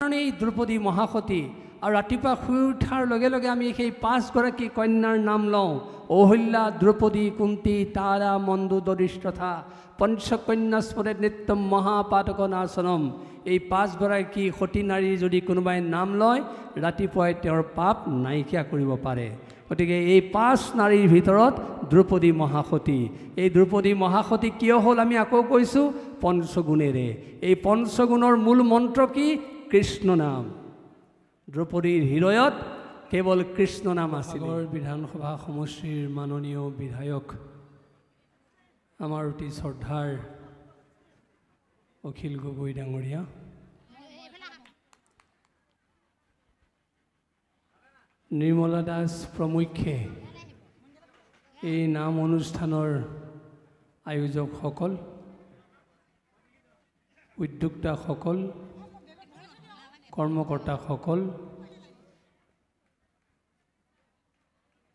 কাৰণেই দ্ৰৌপদী মহাসতী। আৰু ৰাতিপুৱা শুই উঠাৰ লগে লগে আমি সেই 5গৰাকী কন্যাৰ নাম লওঁ, অহল্যা, দ্ৰৌপদী, কুন্তী, তাৰা, মন্দোদৰী তথা পঞ্চকন্যা স্মৰেত নিত্যম মহাপাতক নাশনম। এই 5গৰাকী সতী নাৰীৰ যদি কোনোবাই নাম লয়, ৰাতিপুৱাই তেওঁৰ পাপ নাইকিয়া কৰিব পাৰে। গতিকে এই 5 নাৰীৰ ভিতৰত দ্ৰৌপদী মহাসতী। এই দ্ৰৌপদী মহাসতী কিয় হ'ল আমি আকৌ কৈছোঁ, পঞ্চগুণেৰে। এই পঞ্চগুণৰ মূল মন্ত্ৰ কি? কৃষ্ণ নাম। দ্ৰৌপদীৰ হৃদয়ত কেৱল কৃষ্ণ নাম আছিল। বিধানসভা সমষ্টিৰ মাননীয় বিধায়ক আমাৰ অতি শ্ৰদ্ধাৰ অখিল গগৈ ডাঙৰীয়া, নিৰ্মলা দাস প্ৰমুখ্যে এই নাম অনুষ্ঠানৰ আয়োজকসকল, উদ্যোক্তাসকল, কৰ্মকৰ্তাসকল,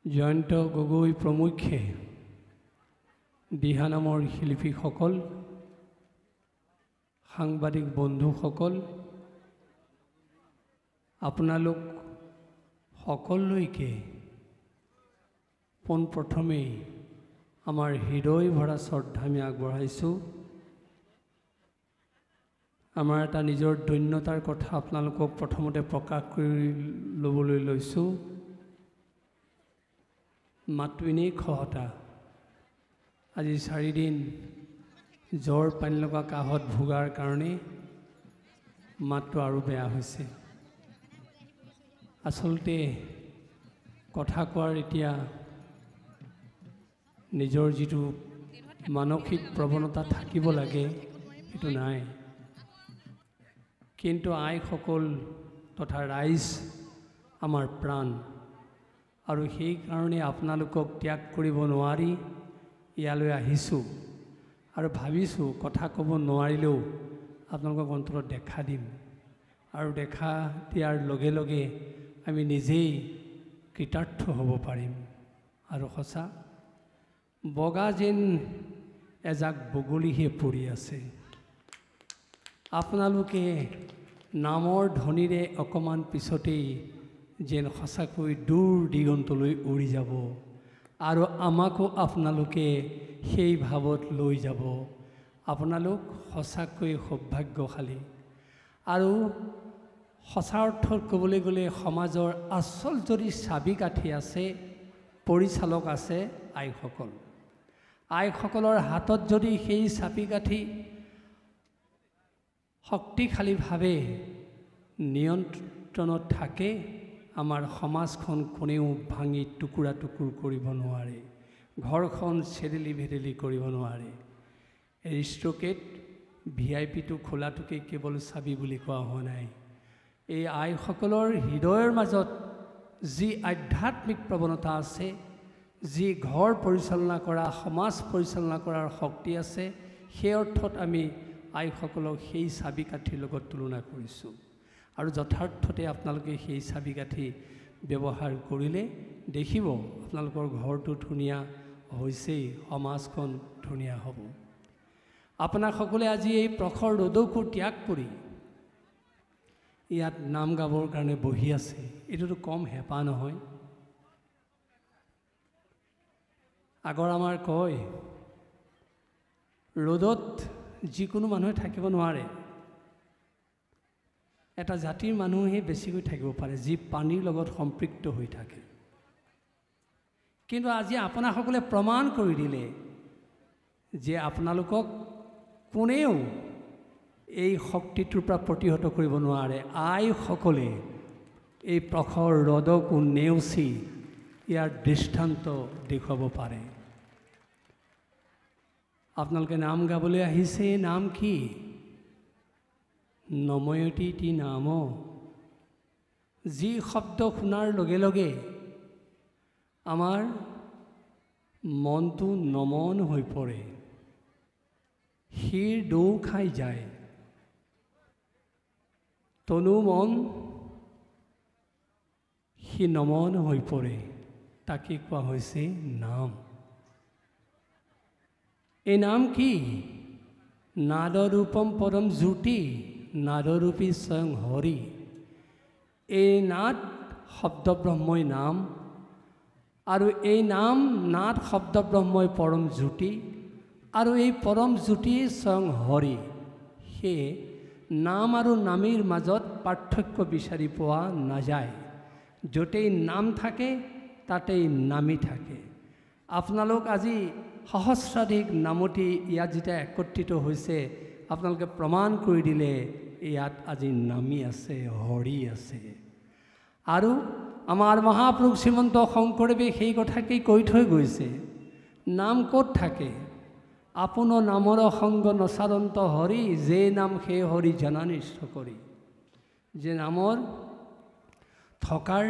জয়ন্ত গগৈ প্ৰমুখ্যে দিহানামৰ শিল্পীসকল, সাংবাদিক বন্ধুসকল, আপোনালোক সকলোকে পোনপ্ৰথমেই আমাৰ হৃদয় ভৰা শ্ৰদ্ধা আমি আগবঢ়াইছোঁ। আমাৰ এটা নিজৰ দৈন্যতাৰ কথা আপোনালোকক প্ৰথমতে প্ৰকাশ কৰি ল'বলৈ লৈছোঁ। মাতটো এনেই খহটা। আজি 4 দিন জ্বৰ, পানী লগা, কাহত ভোগাৰ কাৰণে মাতটো আৰু বেয়া হৈছে। আচলতে কথা কোৱাৰ এতিয়া নিজৰ যিটো মানসিক প্ৰৱণতা থাকিব লাগে সেইটো নাই। কিন্তু আইসকল তথা ৰাইজ আমাৰ প্ৰাণ, আৰু সেইকাৰণে আপোনালোকক ত্যাগ কৰিব নোৱাৰি ইয়ালৈ আহিছোঁ। আৰু ভাবিছোঁ কথা ক'ব নোৱাৰিলেও আপোনালোকক অন্তৰত দেখা দিম, আৰু দেখা দিয়াৰ লগে লগে আমি নিজেই কৃতাৰ্থ হ'ব পাৰিম। আৰু সঁচা বগা যেন এজাক বগলীহে পৰি আছে। আপোনালোকে নামৰ ধ্বনিৰে অকণমান পিছতেই যেন সঁচাকৈ দূৰ দিগন্তলৈ উৰি যাব, আৰু আমাকো আপোনালোকে সেই ভাৱত লৈ যাব। আপোনালোক সঁচাকৈ সৌভাগ্যশালী। আৰু সঁচা অৰ্থত ক'বলৈ গ'লে সমাজৰ আচল যদি চাবিকাঠি আছে, পৰিচালক আছে আইসকল। আইসকলৰ হাতত যদি সেই চাবিকাঠি শক্তিশালীভাৱে নিয়ন্ত্ৰণত থাকে, আমাৰ সমাজখন কোনেও ভাঙি টুকুৰা টুকুৰ কৰিব নোৱাৰে, ঘৰখন চেৰেলি ভেদেলি কৰিব নোৱাৰে। এৰিষ্ট্ৰকেট VIP-টো খোলাটোকে কেৱল চাবি বুলি কোৱা হোৱা নাই। এই আইসকলৰ হৃদয়ৰ মাজত যি আধ্যাত্মিক প্ৰৱণতা আছে, যি ঘৰ পৰিচালনা কৰা, সমাজ পৰিচালনা কৰাৰ শক্তি আছে, সেই অৰ্থত আমি আইসকলক সেই চাবিকাঠিৰ লগত তুলনা কৰিছোঁ। আৰু যথাৰ্থতে আপোনালোকে সেই চাবিকাঠি ব্যৱহাৰ কৰিলে দেখিব আপোনালোকৰ ঘৰটো ধুনীয়া হৈছেই, সমাজখন ধুনীয়া হ'ব। আপোনাসকলে আজি এই প্ৰখৰ ৰ'দকো ত্যাগ কৰি ইয়াত নাম গাবৰ কাৰণে বহি আছে, এইটোতো কম হেঁপাহ নহয়। আগৰ আমাৰ কয় ৰ'দত যিকোনো মানুহে থাকিব নোৱাৰে, এটা জাতিৰ মানুহে বেছিকৈ থাকিব পাৰে যি পানীৰ লগত সম্পৃক্ত হৈ থাকে। কিন্তু আজি আপোনাসকলে প্ৰমাণ কৰি দিলে যে আপোনালোকক কোনেও এই শক্তিটোৰ পৰা প্ৰতিহত কৰিব নোৱাৰে। আইসকলে এই প্ৰখৰ ৰ'দকো নেওচি ইয়াৰ দৃষ্টান্ত দেখুৱাব পাৰে। আপোনালোকে নাম গাবলৈ আহিছে, নাম কি? নময়তি নাম। যি শব্দ শুনাৰ লগে লগে আমাৰ মনটো নমন হৈ পৰে, শিৰ দৌ খাই যায়, তনু মন সি নমন হৈ পৰে, তাকে কোৱা হৈছে নাম। এই নাম কি? নাদৰূপম পৰম জ্যোতি, নাদৰূপী স্বয়ং হৰি। এই নাট শব্দ ব্ৰহ্মই নাম আৰু এই নাম নাট শব্দ ব্ৰহ্মই পৰম জ্যোতি আৰু এই পৰম জ্যোতি স্বয়ং হৰি। সেয়ে নাম আৰু নামীৰ মাজত পাৰ্থক্য বিচাৰি পোৱা নাযায়। য'তেই নাম থাকে তাতেই নামী থাকে। আপোনালোক আজি সহস্ৰাধিক নামতি ইয়াত যেতিয়া একত্ৰিত হৈছে, আপোনালোকে প্ৰমাণ কৰি দিলে ইয়াত আজি নামী আছে, হৰি আছে। আৰু আমাৰ মহাপুৰুষ শ্ৰীমন্ত শংকৰদেৱে সেই কথাকেই কৈ থৈ গৈছে, নাম ক'ত থাকে? আপোন নামৰ সংগ নচাৰন্ত হৰি, যে নাম সেই হৰি জনানিষ্ঠ কৰি। যে নামৰ থকাৰ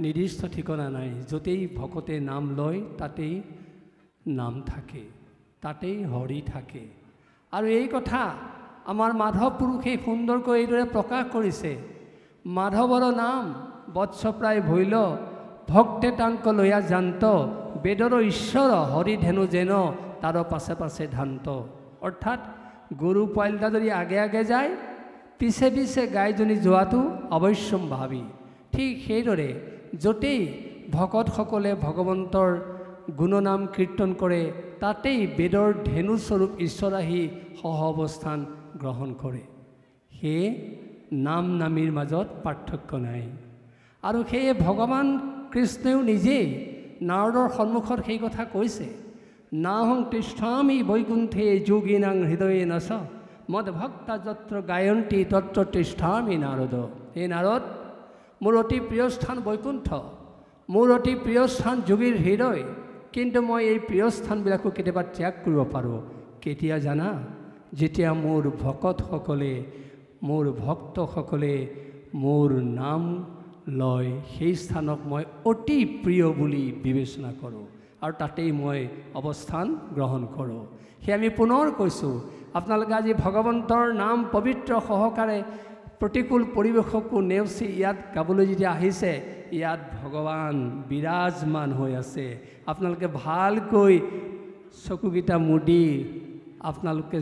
নিৰ্দিষ্ট ঠিকনা নাই। য'তেই ভকতে নাম লয় তাতেই নাম থাকে, তাতেই হৰি থাকে। আৰু এই কথা আমাৰ মাধৱ পুৰুষে সুন্দৰকৈ এইদৰে প্ৰকাশ কৰিছে, মাধৱৰ নাম বৎস প্ৰায় ভৈল, ভক্তে তাংক লয়া জান্ত, বেদৰ ঈশ্বৰ হৰি ধেনু যেন তাৰ পাছে পাছে ধান্ত। অৰ্থাৎ গৰু পোৱালিটা যদি আগে আগে যায়, পিছে পিছে গাইজনী যোৱাটো অৱশ্যম্ভাৱী। ঠিক সেইদৰে য'তেই ভকতসকলে ভগৱন্তৰ গুণনাম কীৰ্তন কৰে, তাতেই বেদৰ ধেনুস্বৰূপ ঈশ্বৰ আহি সহ অৱস্থান গ্ৰহণ কৰে। সেয়ে নাম নামীৰ মাজত পাৰ্থক্য নাই। আৰু সেয়ে ভগৱান কৃষ্ণও নিজেই নাৰদৰ সন্মুখত সেই কথা কৈছে, নাহং তিষ্ঠামি বৈকুণ্ঠে যোগীনাং হৃদয়ে নচ, মদ ভক্তা যত্ৰ গায়ন্তী তত্ৰ তিষ্ঠামি নাৰদ। এই নাৰদ, মোৰ অতি প্ৰিয় স্থান বৈকুণ্ঠ, মোৰ অতি প্ৰিয় স্থান যোগীৰ হৃদয়, কিন্তু মই এই প্ৰিয় স্থানবিলাকো কেতিয়াবা ত্যাগ কৰিব পাৰোঁ। কেতিয়া জানা? যেতিয়া মোৰ ভকতসকলে, মোৰ ভক্তসকলে মোৰ নাম লয়, সেই স্থানক মই অতি প্ৰিয় বুলি বিবেচনা কৰোঁ আৰু তাতেই মই অৱস্থান গ্ৰহণ কৰোঁ। সেয়ে আমি পুনৰ কৈছোঁ, আপোনালোকে আজি ভগৱন্তৰ নাম পবিত্ৰ সহকাৰে প্ৰতিকূল পৰিৱেশকো নেওচি ইয়াত গাবলৈ যেতিয়া আহিছে, ইয়াত ভগৱান বিৰাজমান হৈ আছে। আপোনালোকে ভালকৈ চকুকেইটা মুদি আপোনালোকে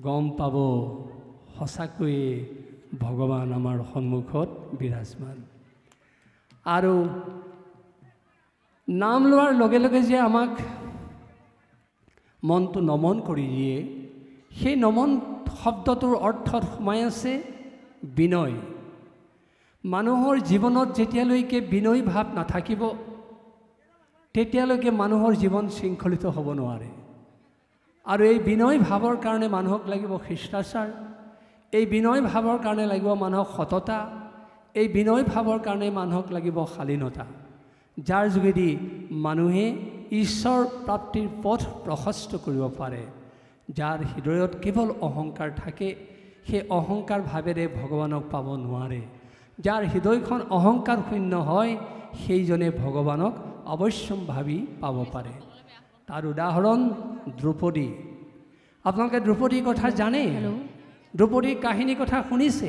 গম পাব, সঁচাকৈয়ে ভগৱান আমাৰ সন্মুখত বিৰাজমান। আৰু নাম লোৱাৰ লগে লগে যে আমাক মনটো নমন কৰি দিয়ে, সেই নমন শব্দটোৰ অৰ্থত সোমাই আছে বিনয়। মানুহৰ জীৱনত যেতিয়ালৈকে বিনয় ভাৱ নাথাকিব, তেতিয়ালৈকে মানুহৰ জীৱন শৃংখলিত হ'ব নোৱাৰে। আৰু এই বিনয় ভাৱৰ কাৰণে মানুহক লাগিব শিষ্টাচাৰ, এই বিনয় ভাৱৰ কাৰণে লাগিব মানুহক সততা, এই বিনয় ভাৱৰ কাৰণে মানুহক লাগিব শালীনতা, যাৰ যোগেদি মানুহে ঈশ্বৰ প্ৰাপ্তিৰ পথ প্ৰশস্ত কৰিব পাৰে। যাৰ হৃদয়ত কেৱল অহংকাৰ থাকে, সেই অহংকাৰ ভাৱেৰে ভগৱানক পাব নোৱাৰে। যাৰ হৃদয়খন অহংকাৰ শূন্য হয়, সেইজনে ভগৱানক অৱশ্যম্ভাৱী পাব পাৰে। তাৰ উদাহৰণ দ্ৰৌপদী। আপোনালোকে দ্ৰৌপদীৰ কথা জানে, দ্ৰৌপদীৰ কাহিনীৰ কথা শুনিছে।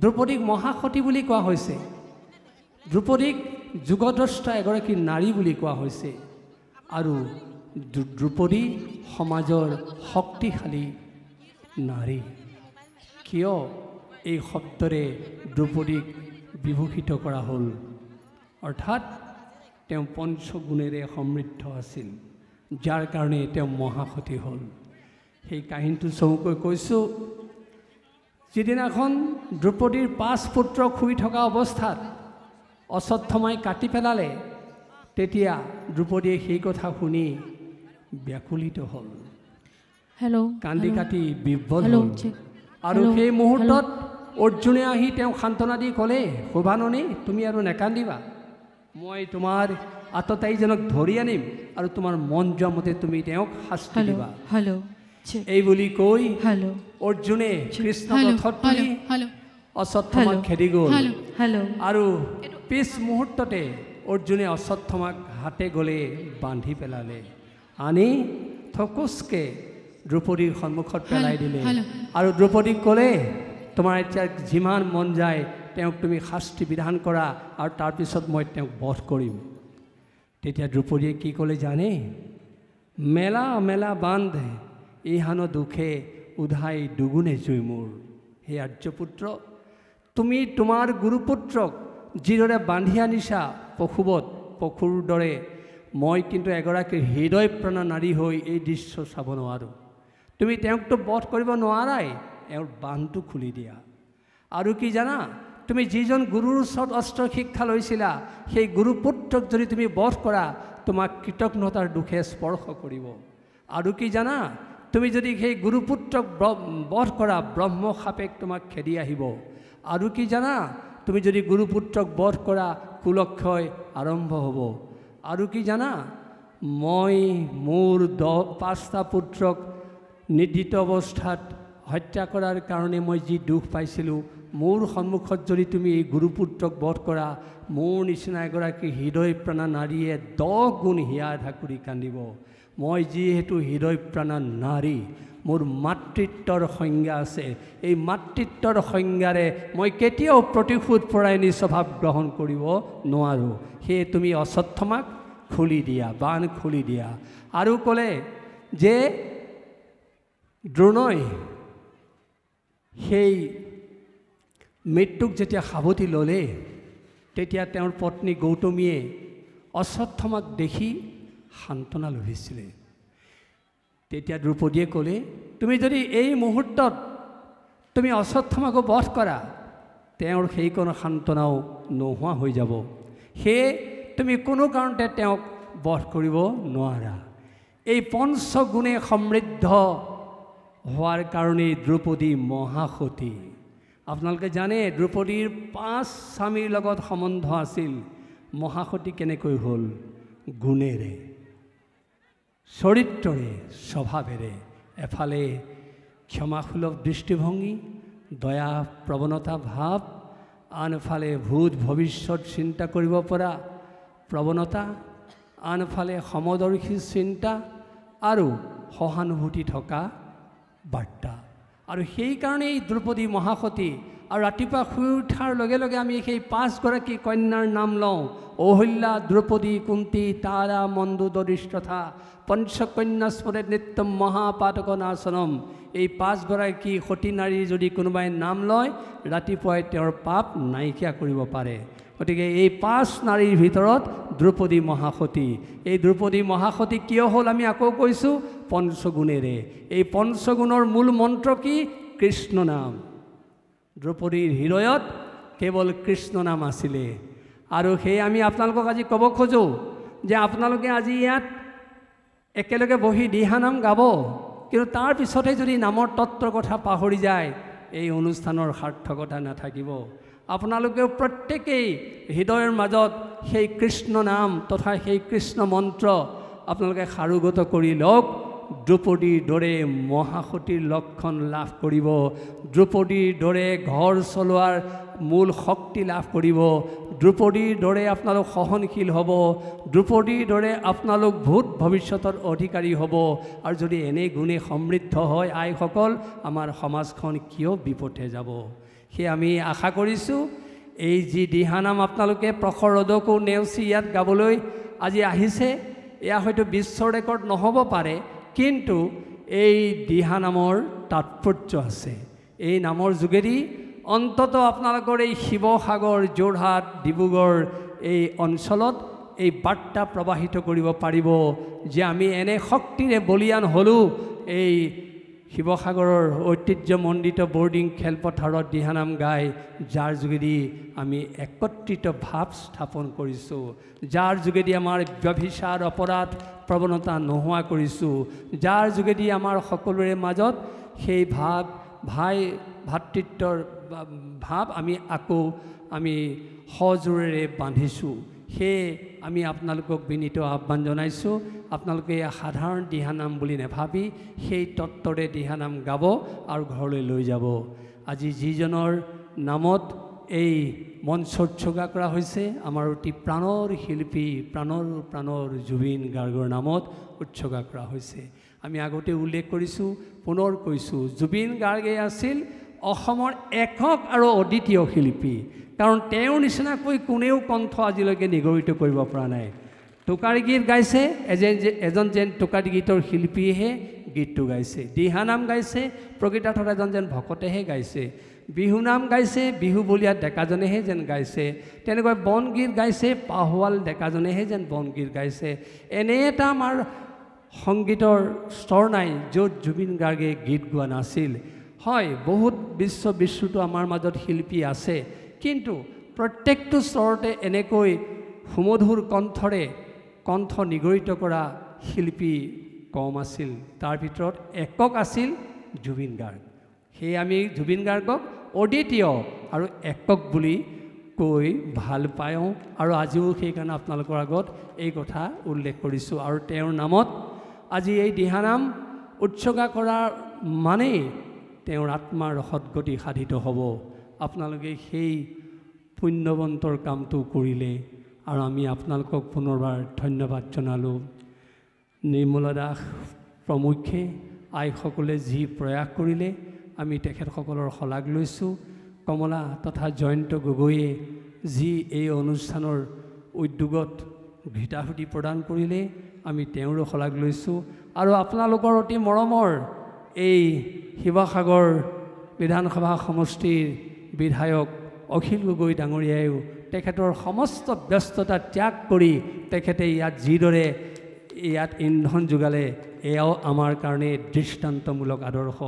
দ্ৰৌপদীক মহাসতী বুলি কোৱা হৈছে, দ্ৰৌপদীক যুগদ্ৰষ্টা এগৰাকী নাৰী বুলি কোৱা হৈছে। আৰু দ্ৰৌপদী সমাজৰ শক্তিশালী নাৰী। কিয় এই শব্দৰে দ্ৰৌপদীক বিভূষিত কৰা হ'ল? অৰ্থাৎ তেওঁ পঞ্চগুণেৰে সমৃদ্ধ আছিল, যাৰ কাৰণে তেওঁ মহাসতী হ'ল। সেই কাহিনীটো চমুকৈ কৈছোঁ। যিদিনাখন দ্ৰৌপদীৰ 5 পুত্ৰক শুই থকা অৱস্থাত অশ্বত্থামাই কাটি পেলালে, তেতিয়া দ্ৰৌপদীয়ে সেই কথা শুনি ব্যাকুলিত হ'ল, কান্দি কাটি বিহ্বল হ'ল। আৰু সেই মুহূৰ্তত অৰ্জুনে আহি তেওঁক সান্তনা দি ক'লে, শোভাননী, তুমি আৰু নেকান্দিবা, মই তোমাৰ আততায়ীজনক ধৰি আনিম আৰু তোমাৰ মন যোৱা মতে তুমি তেওঁক শাস্তি দিবা। এই বুলি কৈ অৰ্জুনে কৃষ্ণক ৰথত তুলি অশ্বত্থামাক খেদি গ'ল। আৰু পিছ মুহূৰ্ততে অৰ্জুনে অশ্বত্থামাক হাতে গলে বান্ধি পেলালে, আনি থকুচকে দ্ৰৌপদীৰ সন্মুখত পেলাই দিলে। আৰু দ্ৰৌপদীক ক'লে, তোমাৰ এতিয়া যিমান মন যায় তেওঁক তুমি শাস্তি বিধান কৰা, আৰু তাৰপিছত মই তেওঁক বধ কৰিম। তেতিয়া দ্ৰৌপদীয়ে কি ক'লে জানে? মেলা মেলা বান্ধ ইহান দুখে উধাই দুগুণে জুই মোৰ। হে আৰ্যপুত্ৰ, তুমি তোমাৰ গুৰুপুত্ৰক যিদৰে বান্ধি আনিছা পশুবত পশুৰ দৰে মই কিন্তু এগৰাকী হৃদয় প্ৰাণা নাৰী হৈ এই দৃশ্য চাব নোৱাৰোঁ। তুমি তেওঁকতো বধ কৰিব নোৱাৰাই, এওঁৰ বান্ধটো খুলি দিয়া। আৰু কি জানা, তুমি যিজন গুৰুৰ ওচৰত অস্ত্ৰ শিক্ষা লৈছিলা সেই গুৰুপুত্ৰক যদি তুমি বধ কৰা তোমাক কৃতজ্ঞতাৰ দুখে স্পৰ্শ কৰিব। আৰু কি জানা, তুমি যদি সেই গুৰুপুত্ৰক বধ কৰা ব্ৰহ্ম সাপেক তোমাক খেদি আহিব। আৰু কি জানা, তুমি যদি গুৰুপুত্ৰক বধ কৰা কুলক্ষয় আৰম্ভ হ'ব। আৰু কি জানা, মই মোৰ 5টা পুত্ৰক নিৰ্দিষ্ট অৱস্থাত হত্যা কৰাৰ কাৰণে মই যি দুখ পাইছিলোঁ, মোৰ সন্মুখত যদি তুমি এই গুৰুপুত্ৰক বধ কৰা মোৰ নিচিনা এগৰাকী হৃদয় প্ৰাণা নাৰীয়ে 10 গুণ হিয়া ঢাকুৰি কান্দিব। মই যিহেতু হৃদয় প্ৰাণা নাৰী, মোৰ মাতৃত্বৰ সংজ্ঞা আছে, এই মাতৃত্বৰ সংজ্ঞাৰে মই কেতিয়াও প্ৰতিশোধ পৰায়ণী স্বভাৱ গ্ৰহণ কৰিব নোৱাৰোঁ। সেয়ে তুমি অশ্বত্থামাক খুলি দিয়া, বান খুলি দিয়া। আৰু ক'লে যে দ্ৰোণই সেই মৃত্যুক যেতিয়া সাৱটি ল'লে তেতিয়া তেওঁৰ পত্নী গৌতমীয়ে অশ্বত্থামাক দেখি সান্তনা লভিছিলে। তেতিয়া দ্ৰৌপদীয়ে ক'লে, তুমি যদি এই মুহূৰ্তত তুমি অশ্বত্থামাকো বধ কৰা তেওঁৰ সেইকণ সান্তনাও নোহোৱা হৈ যাব। সেয়ে তুমি কোনো কাৰণতে তেওঁক বধ কৰিব নোৱাৰা। এই পঞ্চগুণে সমৃদ্ধ হোৱাৰ কাৰণেই দ্ৰৌপদী মহাসতী। আপোনালোকে জানে দ্ৰৌপদীৰ 5 স্বামীৰ লগত সম্বন্ধ আছিল। মহাসতী কেনেকৈ হ'ল? গুণেৰে, চৰিত্ৰৰে, স্বভাৱেৰে। এফালে ক্ষমাসুলভ দৃষ্টিভংগী, দয়া প্ৰৱণতা ভাৱ, আনফালে ভূত ভৱিষ্যত চিন্তা কৰিব পৰা প্ৰৱণতা, আনফালে সমদৰ্শী চিন্তা আৰু সহানুভূতি থকা বাৰ্তা। আৰু সেইকাৰণেই দ্ৰৌপদী মহাসতী। আৰু ৰাতিপুৱা শুই উঠাৰ লগে লগে আমি সেই 5গৰাকী কন্যাৰ নাম লওঁ। অহল্যা, দ্ৰৌপদী, কুন্তী, তাৰা, মন্দু, দৰিষ্ট্ৰথা, পঞ্চকন্যা স্মৰে নিত্যম মহাপাতক নাশনম। এই 5গৰাকী সতী নাৰীৰ যদি কোনোবাই নাম লয় ৰাতিপুৱাই তেওঁৰ পাপ নাইকিয়া কৰিব পাৰে। গতিকে এই 5 নাৰীৰ ভিতৰত দ্ৰৌপদী মহাসতী। এই দ্ৰৌপদী মহাসতী কিয় হ'ল আমি আকৌ কৈছোঁ, পঞ্চগুণেৰে। এই পঞ্চগুণৰ মূল মন্ত্ৰ কি? কৃষ্ণ নাম। দ্ৰৌপদীৰ হৃদয়ত কেৱল কৃষ্ণ নাম আছিলে। আৰু সেয়ে আমি আপোনালোকক আজি ক'ব খোজোঁ যে আপোনালোকে আজি ইয়াত একেলগে বহি দিহানাম গাব, কিন্তু তাৰ পিছতে যদি নামৰ তত্ত্বৰ কথা পাহৰি যায় এই অনুষ্ঠানৰ সাৰ্থকতা নাথাকিব। আপোনালোকেও প্ৰত্যেকেই হৃদয়ৰ মাজত সেই কৃষ্ণ নাম তথা সেই কৃষ্ণ মন্ত্ৰ আপোনালোকে সাৰোগত কৰি লওক। দ্ৰৌপদীৰ দৰে মহাসতীৰ লক্ষণ লাভ কৰিব। দ্ৰৌপদীৰ দৰে ঘৰ চলোৱাৰ মূল শক্তি লাভ কৰিব। দ্ৰৌপদীৰ দৰে আপোনালোক সহনশীল হ'ব। দ্ৰৌপদীৰ দৰে আপোনালোক ভূত ভৱিষ্যতৰ অধিকাৰী হ'ব। আৰু যদি এনে গুণে সমৃদ্ধ হয় আইসকল, আমাৰ সমাজখন কিয় বিপথে যাব। সেয়ে আমি আশা কৰিছোঁ এই যি দিহানাম আপোনালোকে প্ৰখৰ ৰ'দকো নেওচি ইয়াত গাবলৈ আজি আহিছে, এয়া হয়তো বিশ্ব ৰেকৰ্ড নহ'ব পাৰে, কিন্তু এই দিহানামৰ তাৎপৰ্য আছে। এই নামৰ যোগেদি অন্তত আপোনালোকৰ এই শিৱসাগৰ, যোৰহাট, ডিব্ৰুগড় এই অঞ্চলত এই বাৰ্তা প্ৰবাহিত কৰিব পাৰিব যে আমি এনে শক্তিৰে বলিয়ান হ'লোঁ। এই শিৱসাগৰৰ ঐতিহ্যমণ্ডিত বৰ্ডিং খেলপথাৰত দিহানাম গাই, যাৰ যোগেদি আমি একত্ৰিত ভাৱ স্থাপন কৰিছোঁ, যাৰ যোগেদি আমাৰ ব্যভিচাৰ অপৰাধ প্ৰৱণতা নোহোৱা কৰিছোঁ, যাৰ যোগেদি আমাৰ সকলোৰে মাজত সেই ভাতৃত্বৰ ভাৱ আমি সজোৰেৰে বান্ধিছোঁ। সেয়ে আমি আপোনালোকক বিনীত আহ্বান জনাইছোঁ, আপোনালোকে সাধাৰণ দিহানাম বুলি নাভাবি সেই তত্ত্বৰে দিহানাম গাব আৰু ঘৰলৈ লৈ যাব। আজি যিজনৰ নামত এই মঞ্চ উৎসৰ্গা কৰা হৈছে, আমাৰ অতি প্ৰাণৰ শিল্পী, প্ৰাণৰ জুবিন গাৰ্গৰ নামত উৎসৰ্গা কৰা হৈছে। আমি আগতে উল্লেখ কৰিছোঁ, পুনৰ কৈছোঁ, জুবিন গাৰ্গে আছিল অসমৰ একক আৰু অদ্বিতীয় শিল্পী। কাৰণ তেওঁৰ নিচিনাকৈ কোনেও কণ্ঠ আজিলৈকে নিগৰিত কৰিব পৰা নাই। টোকাৰী গীত গাইছে, এজন যেন টোকাৰী গীতৰ শিল্পীয়েহে গীতটো গাইছে। দিহানাম গাইছে, প্ৰকৃতাৰ্থত এজন যেন ভকতেহে গাইছে। বিহুনাম গাইছে বিহুবলীয়া ডেকাজনেহে যেন গাইছে, তেনেকৈ বনগীত গাইছে পাহোৱাল ডেকাজনেহে যেন বনগীত গাইছে। এনে এটা আমাৰ সংগীতৰ স্তৰ নাই য'ত জুবিন গাৰ্গে গীত গোৱা নাছিল। হয়, বহুত বিশ্বতো আমাৰ মাজত শিল্পী আছে, কিন্তু প্ৰত্যেকটো স্তৰতে এনেকৈ সুমধুৰ কণ্ঠৰে কণ্ঠ নিগৰিত কৰা শিল্পী কম আছিল। তাৰ ভিতৰত একক আছিল জুবিন গাৰ্গ। সেয়ে আমি জুবিন গাৰ্গক অদ্বিতীয় আৰু একক বুলি কৈ ভাল পাওঁ, আৰু আজিও সেইকাৰণে আপোনালোকৰ আগত এই কথা উল্লেখ কৰিছোঁ। আৰু তেওঁৰ নামত আজি এই দিহানাম উৎসৰ্গা কৰাৰ মানেই তেওঁৰ আত্মাৰ সদ্গতি সাধিত হ'ব। আপোনালোকে সেই পুণ্যৱন্তৰ কামটো কৰিলে, আৰু আমি আপোনালোকক পুনৰবাৰ ধন্যবাদ জনালোঁ। নিৰ্মলা দাস প্ৰমুখ্যে আইসকলে যি প্ৰয়াস কৰিলে আমি তেখেতসকলৰ শলাগ লৈছোঁ। কমলা তথা জয়ন্ত গগৈয়ে যি এই অনুষ্ঠানৰ উদ্যোগত ঘৃতাহুতি প্ৰদান কৰিলে আমি তেওঁৰো শলাগ লৈছোঁ। আৰু আপোনালোকৰ অতি মৰমৰ এই শিৱসাগৰ বিধানসভা সমষ্টিৰ বিধায়ক অখিল গগৈ ডাঙৰীয়ায়ো তেখেতৰ সমস্ত ব্যস্ততা ত্যাগ কৰি তেখেতে ইয়াত যিদৰে ইয়াত ইন্ধন যোগালে, এয়াও আমাৰ কাৰণে দৃষ্টান্তমূলক আদৰ্শ।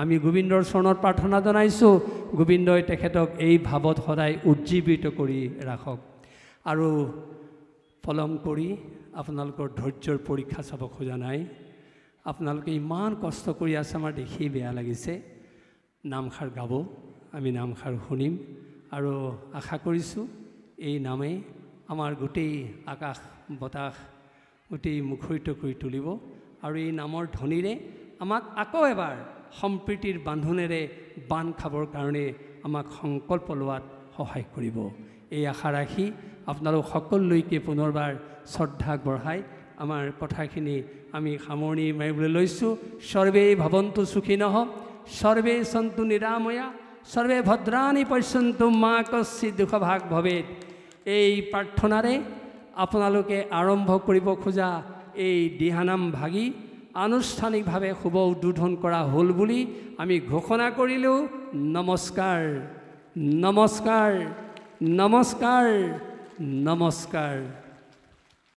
আমি গোবিন্দৰ চৰণত প্ৰাৰ্থনা জনাইছোঁ, গোবিন্দই তেখেতক এই ভাৱত সদায় উজ্জীৱিত কৰি ৰাখক। আৰু পলম কৰি আপোনালোকৰ ধৈৰ্যৰ পৰীক্ষা চাব খোজা নাই। আপোনালোকে ইমান কষ্ট কৰি আছে, আমাৰ দেখি বেয়া লাগিছে। নামষাৰ গাব, আমি নামষাৰ শুনিম, আৰু আশা কৰিছোঁ এই নামেই আমাৰ গোটেই আকাশ বতাহ গোটেই মুখৰিত কৰি তুলিব, আৰু এই নামৰ ধ্বনিৰে আমাক আকৌ এবাৰ সম্প্ৰীতিৰ বান্ধোনেৰে বান্ধ খাবৰ কাৰণে আমাক সংকল্প লোৱাত সহায় কৰিব। এই আশা ৰাখি আপোনালোক সকলোলৈকে পুনৰবাৰ শ্ৰদ্ধা বঢ়াই আমাৰ কথাখিনি আমি সামৰণি মাৰিবলৈ লৈছোঁ। সৰ্বে ভৱন্তু সুখিনঃ, সৰ্বে সন্তু নিৰাময়া, সৰ্বে ভদ্ৰাণি পশ্যন্তু মা কশ্চিৎ দুঃখভাগ ভৱেৎ। এই প্ৰাৰ্থনাৰে আপোনালোকে আৰম্ভ কৰিব খোজা এই দিহানাম ভাগি আনুষ্ঠানিকভাৱে শুভ উদ্বোধন কৰা হ'ল বুলি আমি ঘোষণা কৰিলোঁ। নমস্কাৰ, নমস্কাৰ, নমস্কাৰ, নমস্কাৰ।